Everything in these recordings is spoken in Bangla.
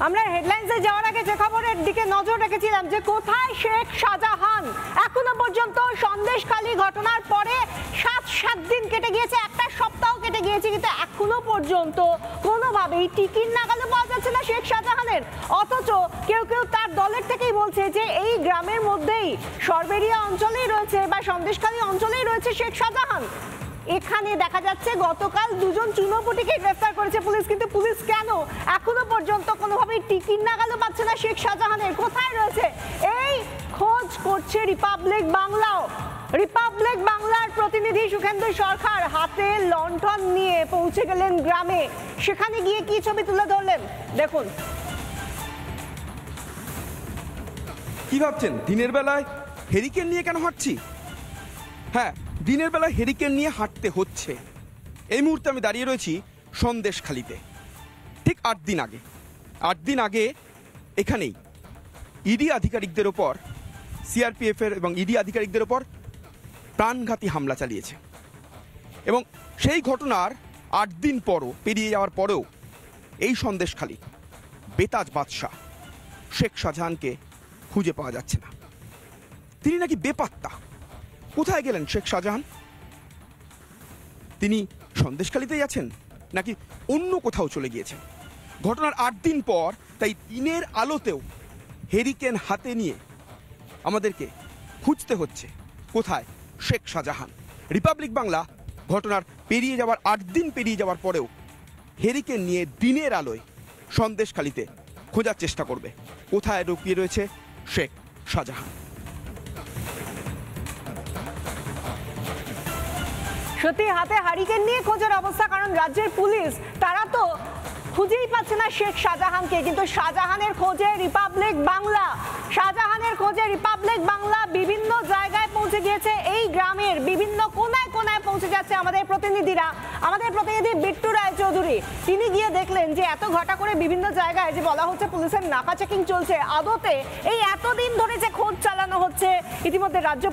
আমরা হেডলাইন্সে যাওয়ার আগে যে খবরের দিকে নজর রেখেছিলাম যে কোথায় শেখ শাহজাহান, এখনো পর্যন্ত সন্দেশখালী ঘটনার পরে 7 দিন কেটে গিয়েছে, একটা সপ্তাহ কেটে গিয়েছে, কিন্তু এখনো পর্যন্ত কোনোভাবেই টিকিট নাগালে পাওয়া যাচ্ছে না শেখ শাহজাহানের। অথচ কেউ কেউ তার দলের থেকেই বলছে যে এই গ্রামের মধ্যেই সরবেরিয়া অঞ্চলেই রয়েছে বা সন্দেশখালী অঞ্চলেই রয়েছে শেখ শাহজাহান। এখানে দেখা যাচ্ছে গতকাল 2 জন চুনোপুটিকে গ্রেফতার করেছে পুলিশ, কিন্তু পুলিশ কেন এখনো পর্যন্ত কোনোভাবেই টিকিট নাগালও পাচ্ছে না শেখ শাহজাহানের, কোথায় রয়েছে এই খোঁজ করছে রিপাবলিক বাংলাও। রিপাবলিক বাংলার প্রতিনিধি সুখেন্দু সরকার হাতে লণ্ঠন নিয়ে পৌঁছে গেলেন গ্রামে, সেখানে গিয়ে কি ছবি তুলে ধরলেন দেখুন। কি ভাবছেন দিনের বেলায় হেরিকেন নিয়ে কেন হাঁটছি? হ্যাঁ, দিনের বেলায় হেরিকেন নিয়ে হাঁটতে হচ্ছে। এই মুহূর্তে আমি দাঁড়িয়ে রয়েছি সন্দেশখালীতে। ঠিক 8 দিন আগে এখানেই ইডি আধিকারিকদের ওপর, সিআরপিএফের এবং ইডি আধিকারিকদের ওপর প্রাণঘাতী হামলা চালিয়েছে এবং সেই ঘটনার 8 দিন পরও পেরিয়ে যাওয়ার পরেও এই সন্দেশখালী বেতাজ বাদশাহ শেখ শাহজাহানকে খুঁজে পাওয়া যাচ্ছে না। তিনি নাকি বেপাত্তা। কোথায় গেলেন শেখ শাহজাহান? তিনি সন্দেশখালীতেই আছেন নাকি অন্য কোথাও চলে গিয়েছেন? ঘটনার 8 দিন পর তাই দিনের আলোতেও হেরিকেন হাতে নিয়ে আমাদেরকে খুঁজতে হচ্ছে কোথায় শেখ শাহজাহান। রিপাবলিক বাংলা ঘটনার পেরিয়ে যাওয়ার 8 দিন পেরিয়ে যাওয়ার পরেও হেরিকেন নিয়ে দিনের আলোয় সন্দেশখালীতে খোঁজার চেষ্টা করবে কোথায় লুকিয়ে রয়েছে শেখ শাহজাহান। সত্যি হাতে হারিকেন নিয়ে খোঁজার অবস্থা, কারণ রাজ্যের পুলিশ তারা তো খুঁজেই পাচ্ছে না শেখ শাহজাহানকে, কিন্তু শাহজাহানের খোঁজে রিপাবলিক বাংলা, শাহজাহানের খোঁজে রিপাবলিক বাংলা বিভিন্ন জায়গায় পৌঁছে গিয়েছে, এই গ্রামের বিভিন্ন কোনায় কোনায় পৌঁছে যাচ্ছে আমাদের প্রতিনিধিরা। আমাদের প্রতিনিধি বিট্টু রায়চৌধুরী তিনি গিয়ে দেখলেন যে এত ঘটা করে বিভিন্ন জায়গায় যে বলা হচ্ছে পুলিশের নাকা চেকিং চলছে, আদতে এই এতদিন ধরে যে খোঁজ চালানো হচ্ছে, ইতিমধ্যে রাজ্য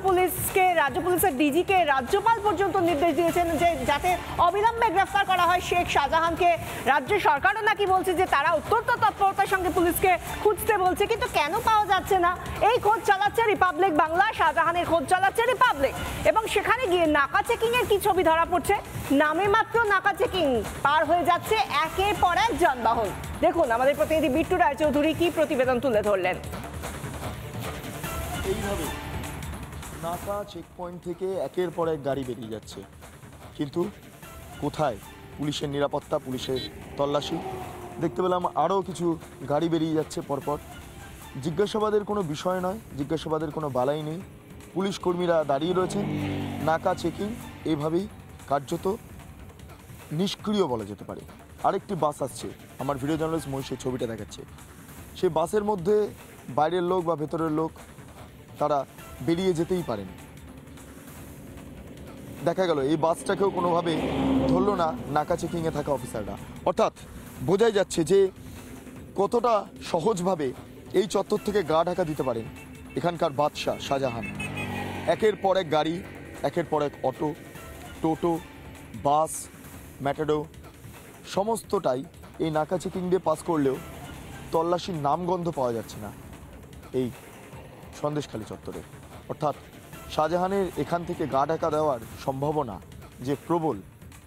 পুলিশের ডিজিকে রাজ্যপাল পর্যন্ত নির্দেশ দিয়েছেন যে যাতে অবিলম্বে গ্রেফতার করা হয় শেখ শাহজাহানকে। রাজ্য সরকারও নাকি বলছে যে তারা অত্যন্ত তৎপরতার সঙ্গে পুলিশকে খুঁজতে বলছে, কিন্তু কেন পাওয়া যাচ্ছে না? এই খোঁজ চালাচ্ছে রিপাবলিক বাংলা, শাহজাহানের খোঁজ চালাচ্ছে রিপাবলিক, এবং সেখানে গিয়ে নাকা চেকিং এর কি ছবি ধরা পড়ছে। নামে মাত্র নাকা চেকিং, পার হয়ে যাচ্ছে একের পর এক যানবাহন। দেখুন আমাদের প্রতিনিধি বিট্টু রায়চৌধুরী কি প্রতিবেদন তুলে ধরলেন। এইভাবে নাকা চেকপয়েন্ট থেকে একের পর এক গাড়ি বেরিয়ে যাচ্ছে, কিন্তু কোথায় পুলিশের নিরাপত্তা, পুলিশের তল্লাশি? দেখতে পেলাম আরও কিছু গাড়ি বেরিয়ে যাচ্ছে পরপর। জিজ্ঞাসাবাদের কোনো বিষয় নয়, জিজ্ঞাসাবাদের কোনো বালাই নেই, পুলিশ কর্মীরা দাঁড়িয়ে রয়েছেন, নাকা চেকিং এভাবেই কার্যত নিষ্ক্রিয় বলা যেতে পারে। আরেকটি বাস আসছে, আমার ভিডিও জার্নালিস্ট মহিষের ছবিটা দেখাচ্ছে, সেই বাসের মধ্যে বাইরের লোক বা ভেতরের লোক তারা বেরিয়ে যেতেই পারেন। দেখা গেল এই বাসটাকেও কোনোভাবে ধরল না নাকা চেকিংয়ে থাকা অফিসাররা। অর্থাৎ বোঝাই যাচ্ছে যে কতটা সহজভাবে এই চত্বর থেকে গা ঢাকা দিতে পারেন এখানকার বাদশাহ শাহজাহান। একের পর এক গাড়ি, একের পর এক অটো, টোটো, বাস, ম্যাটাডো সমস্তটাই এই নাকা চেকিং দিয়ে পাস করলেও তল্লাশির নামগন্ধ পাওয়া যাচ্ছে না এই সন্দেশখালী চত্বরে। অর্থাৎ শাহজাহানের এখান থেকে গা ঢাকা দেওয়ার সম্ভাবনা যে প্রবল,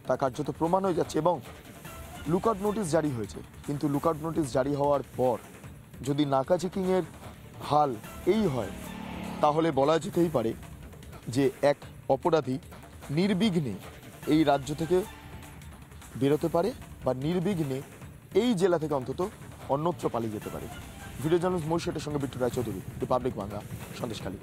তা কার্যত প্রমাণ হয়ে যাচ্ছে। এবং লুকআউট নোটিশ জারি হয়েছে, কিন্তু লুকআউট নোটিশ জারি হওয়ার পর যদি নাকা চেকিংয়ের হাল এই হয়, তাহলে বলা যেতেই পারে যে এক অপরাধী নির্বিঘ্নে এই রাজ্য থেকে বেরোতে পারে বা নির্বিঘ্নে এই জেলা থেকে অন্তত অন্যত্র পালিয়ে যেতে পারে। ভিডিও জার্নালিস্ট মহিষের সঙ্গে বিট্টু রায়চৌধুরী, রিপাবলিক বাংলা, সন্দেশখালী।